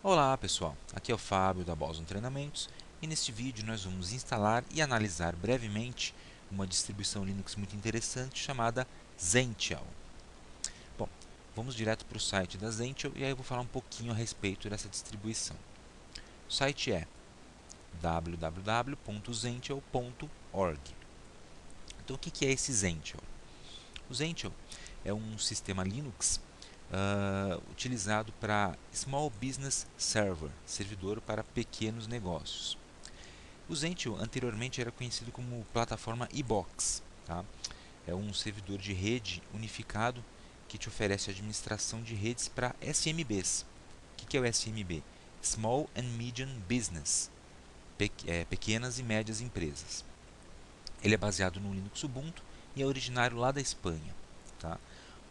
Olá pessoal, aqui é o Fábio da Boson Treinamentos e neste vídeo nós vamos instalar e analisar brevemente uma distribuição Linux muito interessante chamada Zential. Bom, vamos direto para o site da Zential e aí eu vou falar um pouquinho a respeito dessa distribuição. O site é www.zential.org. Então o que é esse Zential? O Zential é um sistema Linux utilizado para Small Business Server, servidor para pequenos negócios. O Zential anteriormente era conhecido como plataforma eBox. Tá? É um servidor de rede unificado que te oferece administração de redes para SMBs. O que é o SMB? Small and Medium Business, pequenas e médias empresas. Ele é baseado no Linux Ubuntu e é originário lá da Espanha. Tá?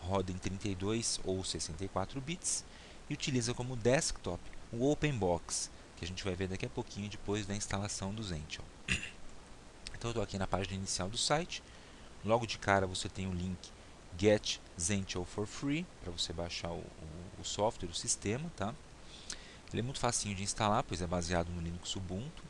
Roda em 32 ou 64 bits e utiliza como desktop o OpenBox, que a gente vai ver daqui a pouquinho depois da instalação do Zential. Então eu estou aqui na página inicial do site. Logo de cara você tem o link Get Zential for Free para você baixar o software, o sistema. Tá? Ele é muito facinho de instalar, pois é baseado no Linux Ubuntu.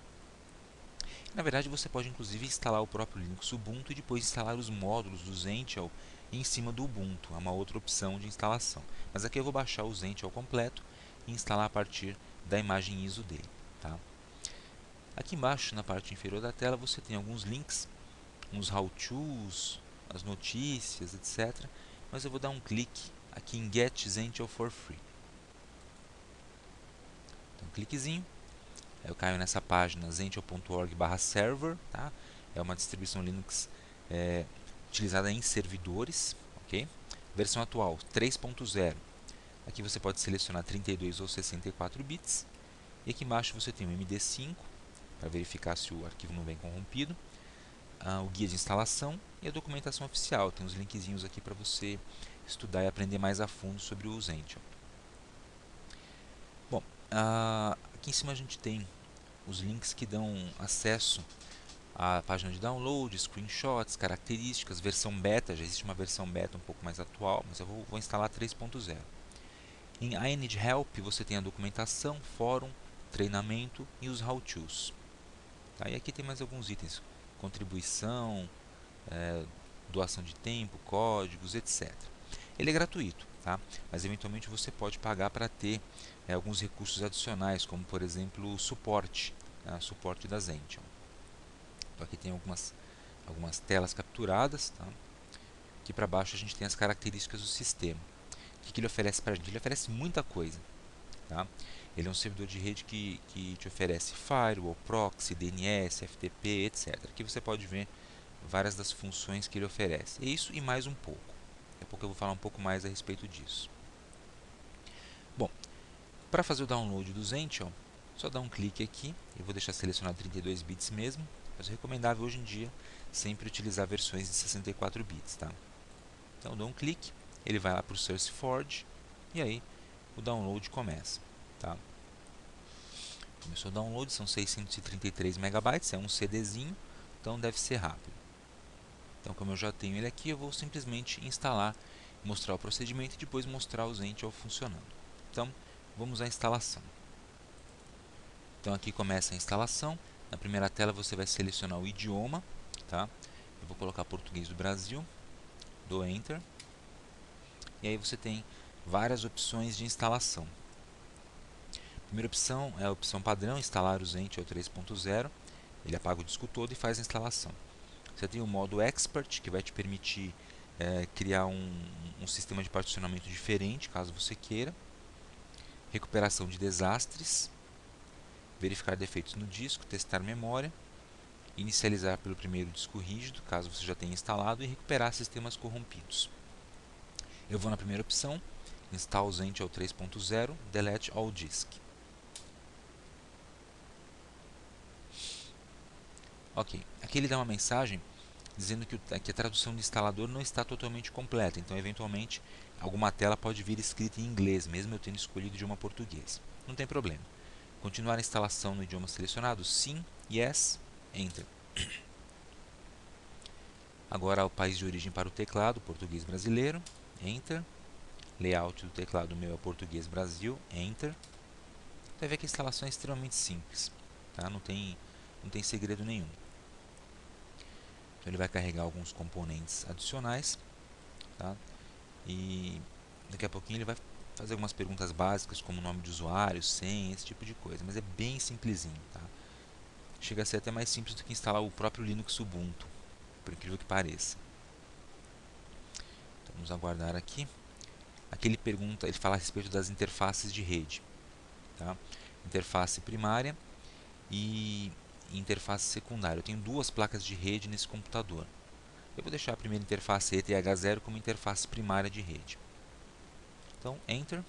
Na verdade, você pode inclusive instalar o próprio Linux Ubuntu e depois instalar os módulos do Zential em cima do Ubuntu. É uma outra opção de instalação. Mas aqui eu vou baixar o Zential completo e instalar a partir da imagem ISO dele. Tá? Aqui embaixo, na parte inferior da tela, você tem alguns links, uns how-tos, as notícias, etc. Mas eu vou dar um clique aqui em Get Zential for Free. Então, um cliquezinho. Eu caio nessa página zential.org/server, tá? É uma distribuição Linux utilizada em servidores, ok? Versão atual 3.0. Aqui você pode selecionar 32 ou 64 bits. E aqui embaixo você tem o MD5 para verificar se o arquivo não vem corrompido, o guia de instalação e a documentação oficial. Tem uns linkzinhos aqui para você estudar e aprender mais a fundo sobre o Zential. Bom, aqui em cima a gente tem os links que dão acesso à página de download, screenshots, características, versão beta. Já existe uma versão beta um pouco mais atual, mas eu vou instalar 3.0. Em I Need Help você tem a documentação, fórum, treinamento e os how-tos. Tá? E aqui tem mais alguns itens, contribuição, doação de tempo, códigos, etc. Ele é gratuito, tá? Mas eventualmente você pode pagar para ter alguns recursos adicionais, como por exemplo o suporte, suporte da Zential. Então aqui tem algumas telas capturadas, tá? Aqui para baixo a gente tem as características do sistema. O que ele oferece para a gente? Ele oferece muita coisa. Tá? Ele é um servidor de rede que te oferece firewall, proxy, DNS, FTP, etc. Aqui você pode ver várias das funções que ele oferece. É isso e mais um pouco. Daqui a pouco eu vou falar um pouco mais a respeito disso. Bom, para fazer o download do Zential, só dar um clique aqui. Eu vou deixar selecionado 32 bits mesmo, mas é recomendável hoje em dia sempre utilizar versões de 64 bits. Tá? Então eu dou um clique, ele vai lá para o SourceForge e aí o download começa. Tá? Começou o download, são 633 megabytes, é um CDzinho, então deve ser rápido. Então, como eu já tenho ele aqui, eu vou simplesmente instalar, mostrar o procedimento e depois mostrar o Zential funcionando. Então, vamos à instalação. Então, aqui começa a instalação. Na primeira tela você vai selecionar o idioma, tá? Eu vou colocar português do Brasil, dou Enter. E aí você tem várias opções de instalação. A primeira opção é a opção padrão, instalar o Zential 3.0. Ele apaga o disco todo e faz a instalação. Você tem o modo Expert, que vai te permitir criar um sistema de particionamento diferente, caso você queira. Recuperação de desastres. Verificar defeitos no disco, testar memória. Inicializar pelo primeiro disco rígido, caso você já tenha instalado. E recuperar sistemas corrompidos. Eu vou na primeira opção, Install Zential 3.0, Delete All Disk. Ok, aqui ele dá uma mensagem dizendo que a tradução do instalador não está totalmente completa, então eventualmente alguma tela pode vir escrita em inglês, mesmo eu tendo escolhido o idioma português. Não tem problema. Continuar a instalação no idioma selecionado, sim, yes, enter. Agora o país de origem para o teclado, português brasileiro, enter. Layout do teclado meu é português Brasil, enter. Você vai ver que a instalação é extremamente simples, tá? Não tem segredo nenhum. Então ele vai carregar alguns componentes adicionais, tá? E daqui a pouquinho ele vai fazer algumas perguntas básicas como nome de usuário, senha, esse tipo de coisa, mas é bem simplesinho, tá? Chega a ser até mais simples do que instalar o próprio Linux Ubuntu, por incrível que pareça. Então, vamos aguardar aqui. Aqui ele fala a respeito das interfaces de rede, tá? Interface primária e interface secundária. Eu tenho duas placas de rede nesse computador. Eu vou deixar a primeira interface ETH0 como interface primária de rede. Então, Enter.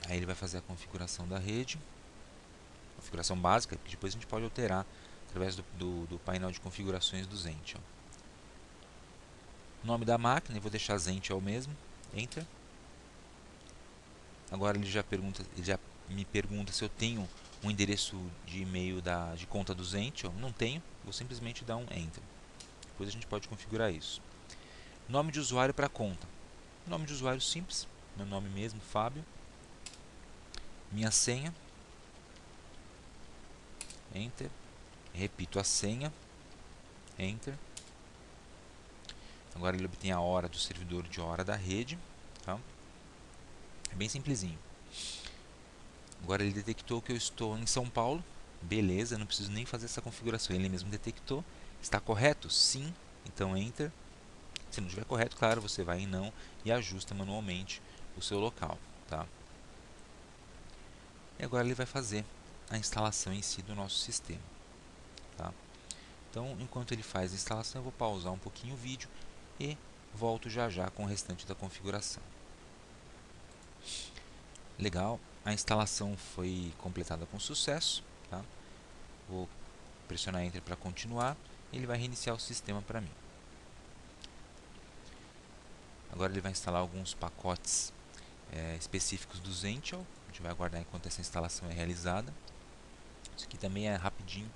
Aí ele vai fazer a configuração da rede, configuração básica, que depois a gente pode alterar através do painel de configurações do Zentil. Nome da máquina, eu vou deixar Zentil mesmo, Enter. Agora ele já me pergunta se eu tenho um endereço de e-mail de conta do Zentil. Não tenho, vou simplesmente dar um Enter. Depois a gente pode configurar isso. Nome de usuário para conta. Nome de usuário simples, meu nome mesmo, Fábio. Minha senha, Enter. Repito a senha, Enter. Agora ele obtém a hora do servidor de hora da rede, tá? É bem simplesinho. Agora ele detectou que eu estou em São Paulo, beleza, não preciso nem fazer essa configuração, ele mesmo detectou. Está correto? Sim, então Enter. Se não estiver correto, claro, você vai em não e ajusta manualmente o seu local, tá? E agora ele vai fazer a instalação em si do nosso sistema, tá? Então, enquanto ele faz a instalação, eu vou pausar um pouquinho o vídeo e volto já já com o restante da configuração. Legal, a instalação foi completada com sucesso, tá? Vou pressionar Enter para continuar e ele vai reiniciar o sistema para mim. Agora ele vai instalar alguns pacotes específicos do Zentil. A gente vai aguardar enquanto essa instalação é realizada. Isso aqui também é rapidinho.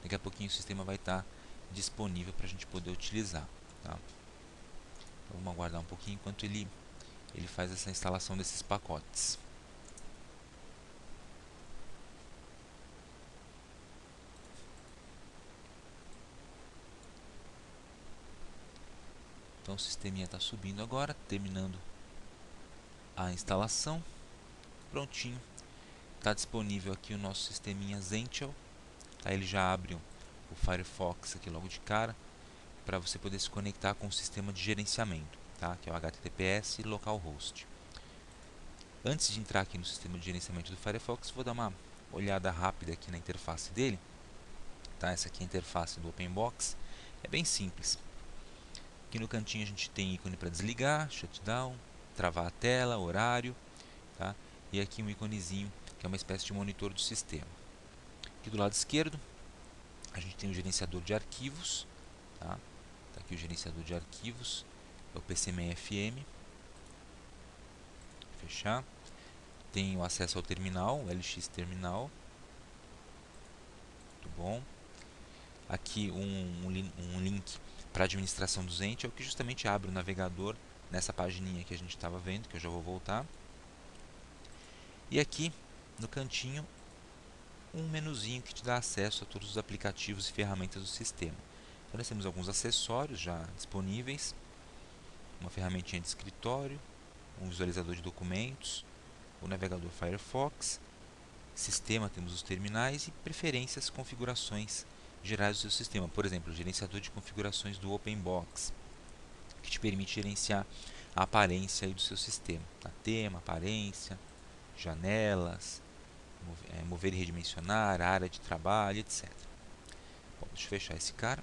Daqui a pouquinho o sistema vai estar disponível para a gente poder utilizar, tá? Então, vamos aguardar um pouquinho enquanto ele faz essa instalação desses pacotes. Então o sisteminha está subindo agora, terminando a instalação. Prontinho. Está disponível aqui o nosso sisteminha Zentil. Tá? Ele já abre o Firefox aqui logo de cara, para você poder se conectar com o sistema de gerenciamento, tá? Que é o HTTPS localhost. Antes de entrar aqui no sistema de gerenciamento do Firefox, vou dar uma olhada rápida aqui na interface dele. Tá? Essa aqui é a interface do OpenBox. É bem simples. Aqui no cantinho a gente tem ícone para desligar, shutdown, travar a tela, horário, tá? E aqui um íconezinho que é uma espécie de monitor do sistema. Aqui do lado esquerdo a gente tem o gerenciador de arquivos, tá? Tá aqui o gerenciador de arquivos, é o PCMFM. Fechar. Tem o acesso ao terminal, o LX Terminal. Muito bom. Aqui um link para administração do Zentil, que justamente abre o navegador nessa pagininha que a gente estava vendo, que eu já vou voltar. E aqui no cantinho um menuzinho que te dá acesso a todos os aplicativos e ferramentas do sistema. Então nós temos alguns acessórios já disponíveis, uma ferramentinha de escritório, um visualizador de documentos, o navegador Firefox, sistema, temos os terminais e preferências, configurações gerais do seu sistema. Por exemplo, o gerenciador de configurações do OpenBox, que te permite gerenciar a aparência aí do seu sistema, tá? Tema, aparência, janelas, mover e redimensionar, área de trabalho, etc. Bom, deixa eu fechar esse cara.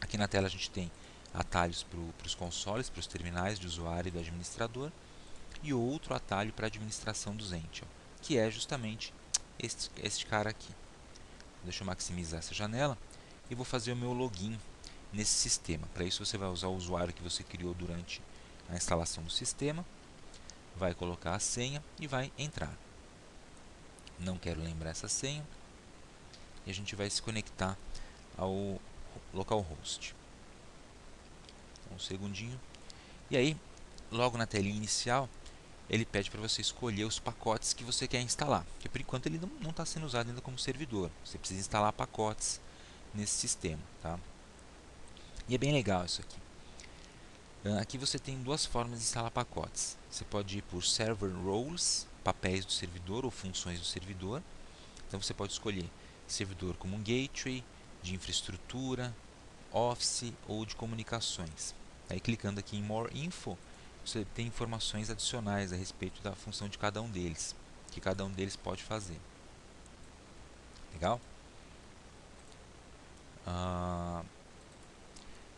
Aqui na tela a gente tem atalhos para os consoles, para os terminais de usuário e do administrador, e outro atalho para a administração do Zentil, que é justamente este cara aqui. Deixa eu maximizar essa janela e vou fazer o meu login nesse sistema. Para isso você vai usar o usuário que você criou durante a instalação do sistema, vai colocar a senha e vai entrar. Não quero lembrar essa senha e a gente vai se conectar ao localhost. Então, um segundinho. E aí, logo na telinha inicial, ele pede para você escolher os pacotes que você quer instalar, porque por enquanto ele não está sendo usado ainda como servidor. Você precisa instalar pacotes nesse sistema, tá? E é bem legal isso aqui. Aqui você tem duas formas de instalar pacotes. Você pode ir por Server Roles, papéis do servidor ou funções do servidor. Então você pode escolher servidor como um gateway, de infraestrutura, Office ou de comunicações. Aí clicando aqui em More Info, você tem informações adicionais a respeito da função de cada um deles, que cada um deles pode fazer. Legal?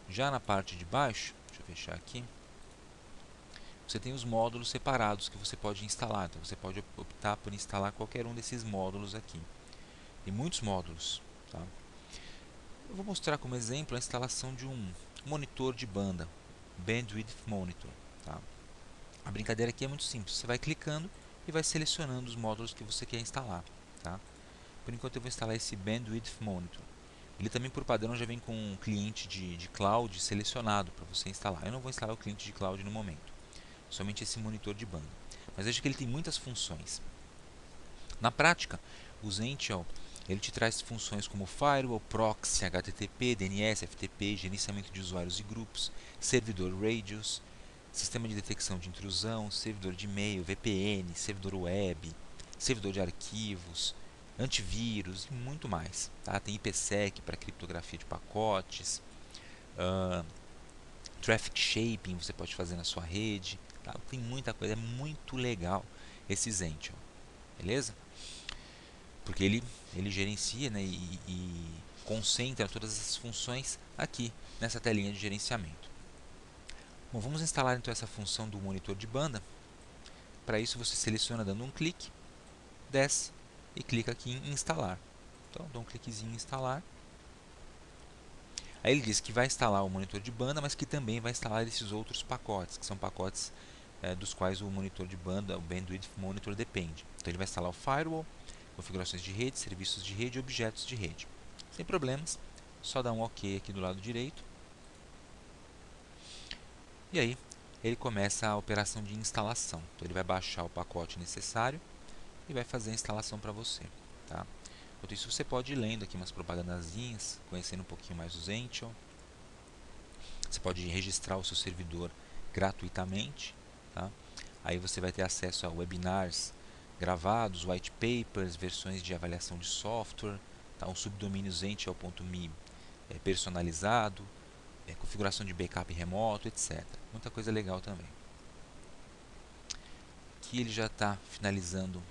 Já na parte de baixo, deixa eu fechar aqui, você tem os módulos separados que você pode instalar. Então você pode optar por instalar qualquer um desses módulos aqui. Tem muitos módulos, tá? Eu vou mostrar como exemplo a instalação de um monitor de banda, Bandwidth Monitor, tá? A brincadeira aqui é muito simples. Você vai clicando e vai selecionando os módulos que você quer instalar, tá? Por enquanto eu vou instalar esse Bandwidth Monitor. Ele também, por padrão, já vem com um cliente de cloud selecionado para você instalar. Eu não vou instalar o cliente de cloud no momento, somente esse monitor de banda. Mas veja que ele tem muitas funções. Na prática, o Zentil ele te traz funções como Firewall, Proxy, HTTP, DNS, FTP, gerenciamento de usuários e grupos, servidor Radius, sistema de detecção de intrusão, servidor de e-mail, VPN, servidor web, servidor de arquivos, antivírus e muito mais. Tá? Tem IPsec para criptografia de pacotes, traffic shaping você pode fazer na sua rede. Tá? Tem muita coisa, é muito legal esse Zentil, beleza? Porque ele gerencia, né, e concentra todas essas funções aqui nessa telinha de gerenciamento. Bom, vamos instalar então essa função do monitor de banda. Para isso você seleciona dando um clique, desce e clica aqui em instalar. Então dá um cliquezinho em instalar. Aí ele diz que vai instalar o monitor de banda, mas que também vai instalar esses outros pacotes, que são pacotes dos quais o monitor de banda, o Bandwidth Monitor, depende. Então ele vai instalar o Firewall, configurações de rede, serviços de rede e objetos de rede. Sem problemas, só dá um OK aqui do lado direito. E aí ele começa a operação de instalação. Então ele vai baixar o pacote necessário e vai fazer a instalação para você. Tá? Enquanto isso, você pode ir lendo aqui umas propagandazinhas, conhecendo um pouquinho mais o Zentil. Você pode registrar o seu servidor gratuitamente. Tá? Aí você vai ter acesso a webinars gravados, white papers, versões de avaliação de software, tá? Um subdomínio zentil.me personalizado, configuração de backup remoto, etc. Muita coisa legal também. Aqui ele já está finalizando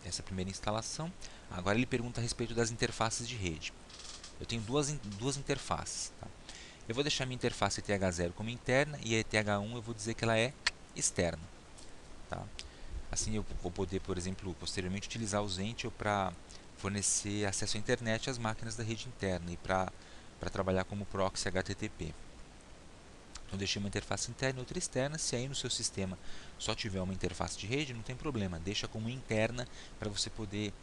essa primeira instalação. Agora ele pergunta a respeito das interfaces de rede. Eu tenho duas interfaces. Tá? Eu vou deixar minha interface ETH0 como interna e a ETH1 eu vou dizer que ela é externa. Tá? Assim eu vou poder, por exemplo, posteriormente utilizar o Zentil para fornecer acesso à internet às máquinas da rede interna e para trabalhar como proxy HTTP. Então deixei uma interface interna e outra externa. Se aí no seu sistema só tiver uma interface de rede, não tem problema. Deixa como interna para você poder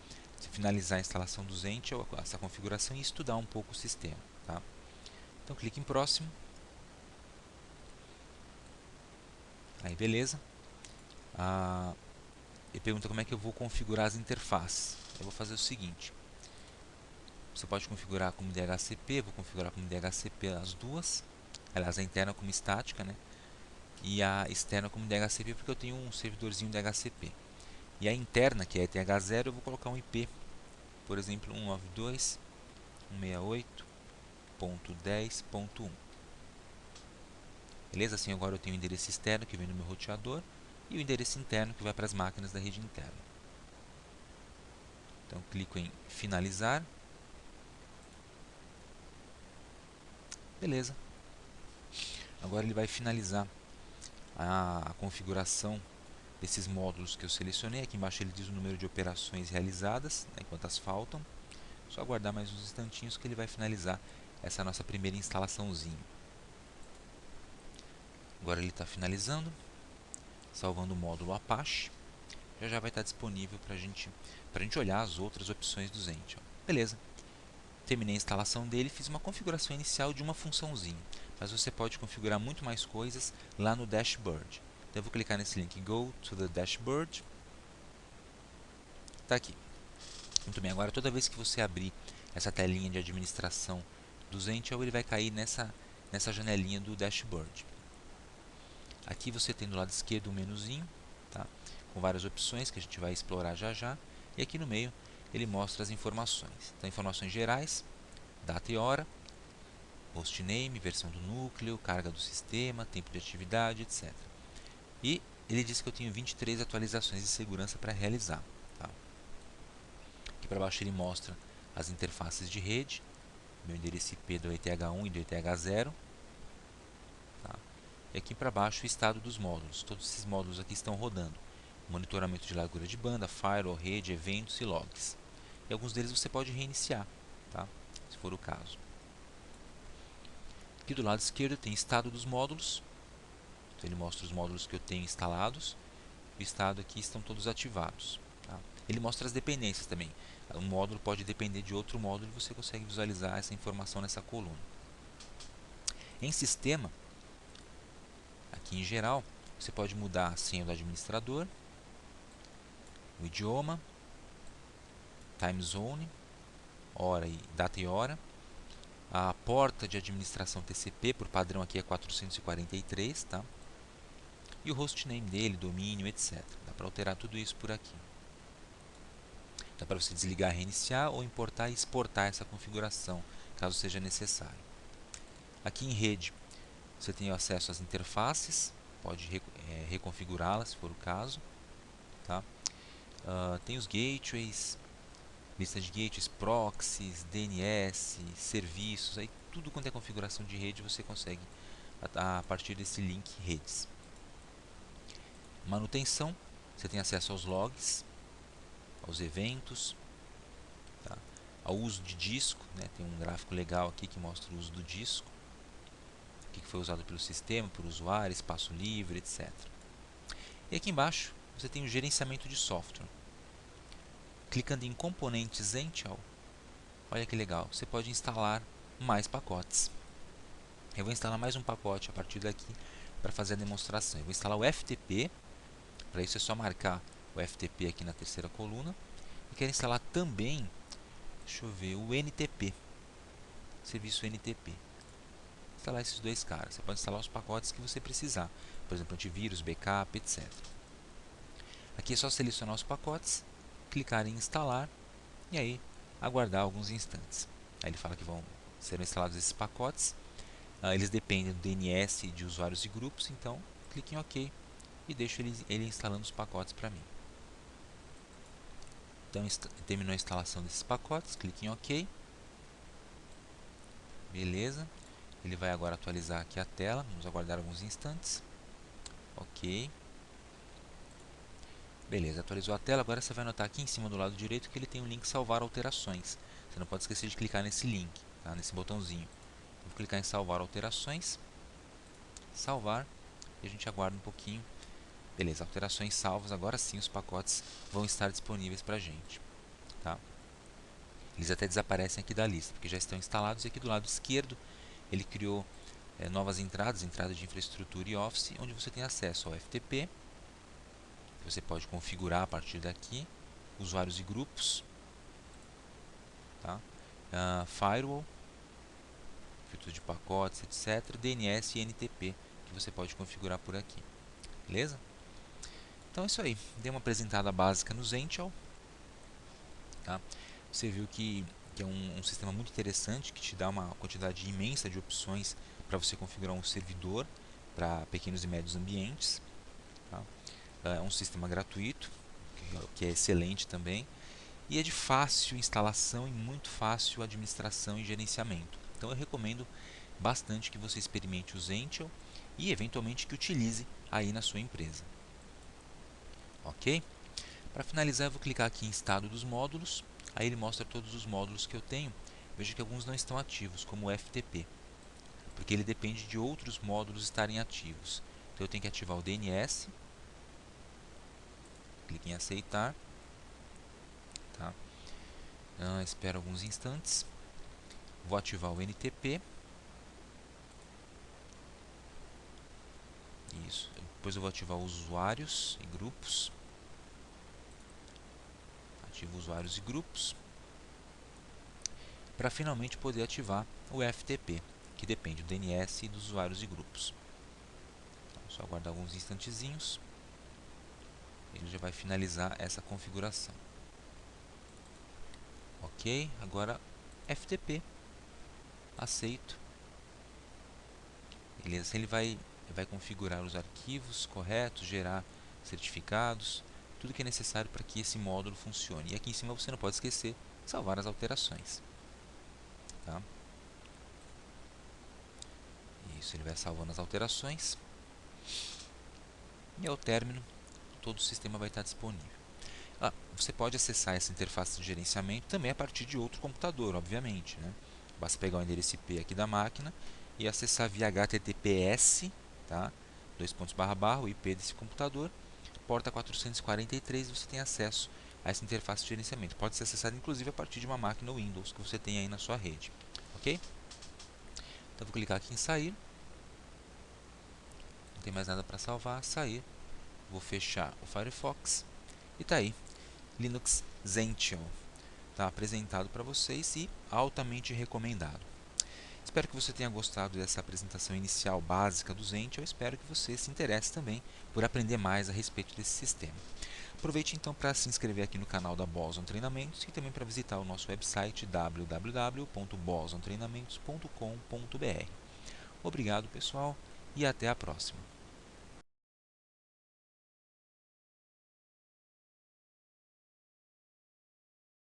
finalizar a instalação do Zentil, essa configuração, e estudar um pouco o sistema. Tá? Então clique em próximo. Aí beleza. Ele pergunta como é que eu vou configurar as interfaces. Eu vou fazer o seguinte. Você pode configurar como DHCP, vou configurar como DHCP as duas. Aliás, a interna como estática, né? E a externa como DHCP, porque eu tenho um servidorzinho DHCP. E a interna, que é ETH0, eu vou colocar um IP, por exemplo, 192.168.10.1. Beleza? Assim agora eu tenho o endereço externo que vem no meu roteador e o endereço interno que vai para as máquinas da rede interna. Então clico em finalizar. Beleza. Agora ele vai finalizar a configuração desses módulos que eu selecionei. Aqui embaixo ele diz o número de operações realizadas, né, quantas faltam. Só aguardar mais uns instantinhos que ele vai finalizar essa nossa primeira instalaçãozinha. Agora ele está finalizando, salvando o módulo Apache. Já vai estar disponível para a gente olhar as outras opções do Zentil. Beleza. Terminei a instalação dele e fiz uma configuração inicial de uma funçãozinha. Mas você pode configurar muito mais coisas lá no dashboard. Então eu vou clicar nesse link Go to the Dashboard. Está aqui. Muito bem, agora toda vez que você abrir essa telinha de administração do Zential, ele vai cair nessa janelinha do Dashboard. Aqui você tem do lado esquerdo um menuzinho, tá? Com várias opções que a gente vai explorar já já. E aqui no meio ele mostra as informações. Então, informações gerais, data e hora, hostname, versão do núcleo, carga do sistema, tempo de atividade, etc. E ele diz que eu tenho 23 atualizações de segurança para realizar. Tá? Aqui para baixo ele mostra as interfaces de rede, meu endereço IP do ETH1 e do ETH0. Tá? E aqui para baixo o estado dos módulos. Todos esses módulos aqui estão rodando. Monitoramento de largura de banda, firewall, rede, eventos e logs. E alguns deles você pode reiniciar, tá? Se for o caso. Aqui do lado esquerdo tem estado dos módulos. Então ele mostra os módulos que eu tenho instalados. O estado aqui estão todos ativados. Tá? Ele mostra as dependências também. Um módulo pode depender de outro módulo e você consegue visualizar essa informação nessa coluna. Em sistema, aqui em geral, você pode mudar a senha do administrador, o idioma, time zone, hora e data e hora. A porta de administração TCP, por padrão aqui é 443, tá? E o hostname dele, domínio, etc. Dá para alterar tudo isso por aqui. Dá para você desligar, reiniciar ou importar e exportar essa configuração, caso seja necessário. Aqui em rede, você tem acesso às interfaces, pode reconfigurá-las se for o caso. Tá? Tem os gateways, lista de gateways, proxies, DNS, serviços, aí tudo quanto é configuração de rede você consegue a partir desse link redes. Manutenção, você tem acesso aos logs, aos eventos, tá? Ao uso de disco, né? Tem um gráfico legal aqui que mostra o uso do disco, o que foi usado pelo sistema, por usuário, espaço livre, etc. E aqui embaixo você tem o gerenciamento de software. Clicando em componentes Zential, olha que legal, você pode instalar mais pacotes. Eu vou instalar mais um pacote a partir daqui para fazer a demonstração. Eu vou instalar o FTP, para isso é só marcar o FTP aqui na terceira coluna. Eu quero instalar também, deixa eu ver, o NTP, serviço NTP. Instalar esses dois caras, você pode instalar os pacotes que você precisar, por exemplo, antivírus, backup, etc. Aqui é só selecionar os pacotes, clicar em instalar e aí aguardar alguns instantes. Aí ele fala que serão instalados esses pacotes. Eles dependem do DNS de usuários e grupos, então clique em OK e deixo ele instalando os pacotes para mim. Então terminou a instalação desses pacotes, clique em OK. Beleza. Ele vai agora atualizar aqui a tela, vamos aguardar alguns instantes. OK. Beleza, atualizou a tela, agora você vai notar aqui em cima do lado direito que ele tem um link salvar alterações. Você não pode esquecer de clicar nesse link, tá? Nesse botãozinho. Vou clicar em salvar alterações, salvar e a gente aguarda um pouquinho. Beleza, alterações salvas, agora sim os pacotes vão estar disponíveis para a gente. Tá? Eles até desaparecem aqui da lista, porque já estão instalados. E aqui do lado esquerdo ele criou novas entradas, entrada de infraestrutura e Office, onde você tem acesso ao FTP. Você pode configurar a partir daqui, usuários e grupos, tá? Firewall, filtro de pacotes, etc. DNS e NTP, que você pode configurar por aqui. Beleza? Então é isso aí. Dei uma apresentada básica no Zential. Tá? Você viu que é um sistema muito interessante, que te dá uma quantidade imensa de opções para você configurar um servidor para pequenos e médios ambientes. Tá? É um sistema gratuito, que é excelente também, e é de fácil instalação e muito fácil administração e gerenciamento. Então eu recomendo bastante que você experimente o Zential e eventualmente que utilize aí na sua empresa. Ok? Para finalizar, eu vou clicar aqui em estado dos módulos, aí ele mostra todos os módulos que eu tenho. Veja que alguns não estão ativos, como o FTP, porque ele depende de outros módulos estarem ativos. Então eu tenho que ativar o DNS, clique em aceitar, tá? Espero alguns instantes, vou ativar o NTP, isso, Depois eu vou ativar usuários e grupos. Ativo usuários e grupos. Para finalmente poder ativar o FTP, que depende do DNS e dos usuários e grupos. Então, só aguardar alguns instantezinhos. Ele já vai finalizar essa configuração. Ok, agora FTP. Aceito. Beleza, ele vai configurar os arquivos corretos, gerar certificados, tudo que é necessário para que esse módulo funcione. E aqui em cima você não pode esquecer de salvar as alterações. Tá? Isso, ele vai salvando as alterações. E ao término, todo o sistema vai estar disponível. Você pode acessar essa interface de gerenciamento também a partir de outro computador, obviamente, né? Basta pegar o endereço IP aqui da máquina e acessar via HTTPS, tá? O IP desse computador, porta 443, você tem acesso a essa interface de gerenciamento. Pode ser acessado inclusive a partir de uma máquina Windows que você tem aí na sua rede, ok? Então vou clicar aqui em sair. Não tem mais nada para salvar, sair. Vou fechar o Firefox e está aí, Linux Zentium. Está apresentado para vocês e altamente recomendado. Espero que você tenha gostado dessa apresentação inicial básica do Zentium. Eu espero que você se interesse também por aprender mais a respeito desse sistema. Aproveite então para se inscrever aqui no canal da Boson Treinamentos e também para visitar o nosso website www.bosontreinamentos.com.br. Obrigado, pessoal, e até a próxima.